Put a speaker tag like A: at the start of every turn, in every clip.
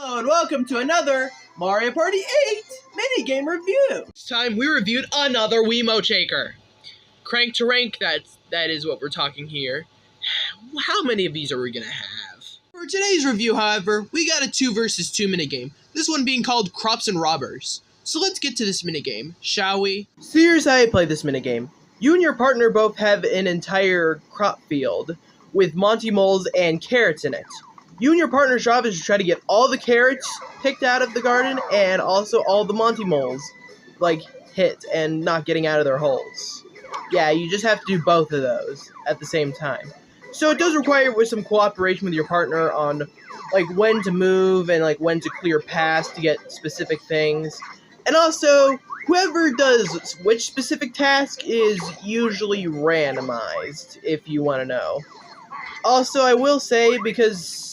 A: Hello and welcome to another Mario Party 8 minigame review.
B: This time we reviewed another Wiimote shaker. Crank to rank, that is what we're talking here. How many of these are we gonna have? For today's review, however, we got a 2 versus 2 minigame. This one being called Crops and Robbers. So let's get to this minigame, shall we?
A: So here's how you play this minigame. You and your partner both have an entire crop field with Monty moles and carrots in it. You and your partner's job is to try to get all the carrots picked out of the garden and also all the Monty moles, hit and not getting out of their holes. Yeah, you just have to do both of those at the same time. So it does require some cooperation with your partner on, when to move and, when to clear paths to get specific things. And also, whoever does which specific task is usually randomized, if you want to know. Also, I will say, because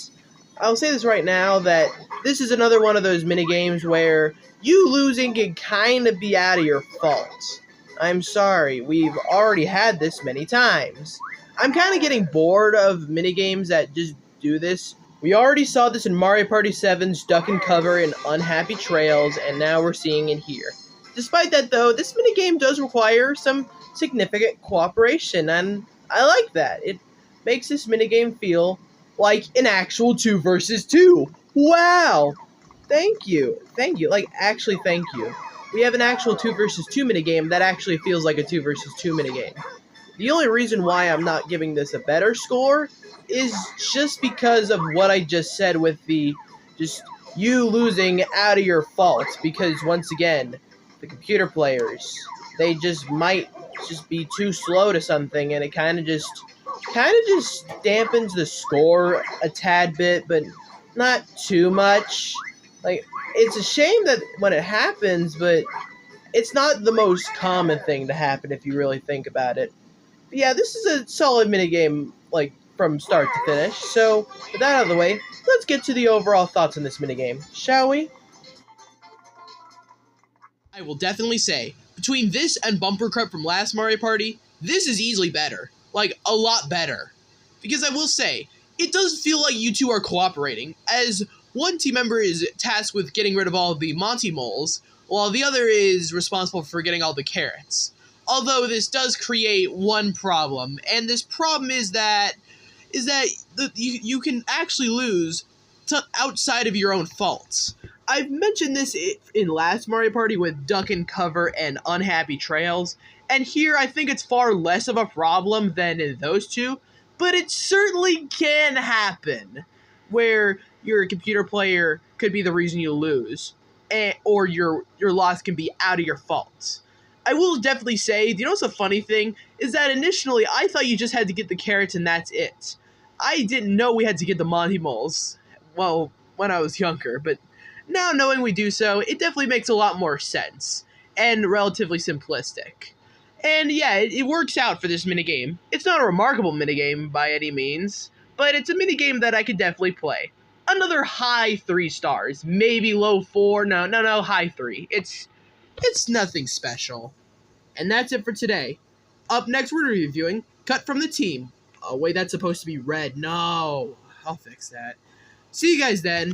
A: I'll say this right now, that this is another one of those minigames where you losing can kind of be out of your fault. I'm sorry, we've already had this many times. I'm kind of getting bored of minigames that just do this. We already saw this in Mario Party 7's Duck and Cover and Unhappy Trails, and now we're seeing it here. Despite that, though, this minigame does require some significant cooperation, and I like that. It makes this minigame feel like an actual 2 versus 2. Wow! Thank you. Thank you. Actually, thank you. We have an actual 2 versus 2 minigame that actually feels like a 2 versus 2 minigame. The only reason why I'm not giving this a better score is just because of what I just said with the you losing out of your fault, because once again, the computer players, they just might be too slow to something, and it kind of just dampens the score a tad bit, but not too much. It's a shame that when it happens, but it's not the most common thing to happen if you really think about it. But yeah, this is a solid minigame, from start to finish. So, with that out of the way, let's get to the overall thoughts on this minigame, shall we?
B: I will definitely say, between this and Bumper Crop from last Mario Party, this is easily better. A lot better. Because I will say, it does feel like you two are cooperating, as one team member is tasked with getting rid of all of the Monty moles, while the other is responsible for getting all the carrots. Although this does create one problem, and this problem is that you can actually lose outside of your own faults. I've mentioned this in last Mario Party with Duck and Cover and Unhappy Trails, and here I think it's far less of a problem than in those two, but it certainly can happen, where your computer player could be the reason you lose, or your loss can be out of your fault. I will definitely say, you know what's a funny thing? Is that initially I thought you just had to get the carrots and that's it. I didn't know we had to get the Monty moles, well, when I was younger, but now knowing we do so, it definitely makes a lot more sense, and relatively simplistic. And yeah, it works out for this minigame. It's not a remarkable minigame by any means, but it's a minigame that I could definitely play. Another high 3 stars, maybe low 4, no, high 3. It's nothing special. And that's it for today. Up next, we're reviewing Cut from the Team. Oh, wait, that's supposed to be red. No, I'll fix that. See you guys then.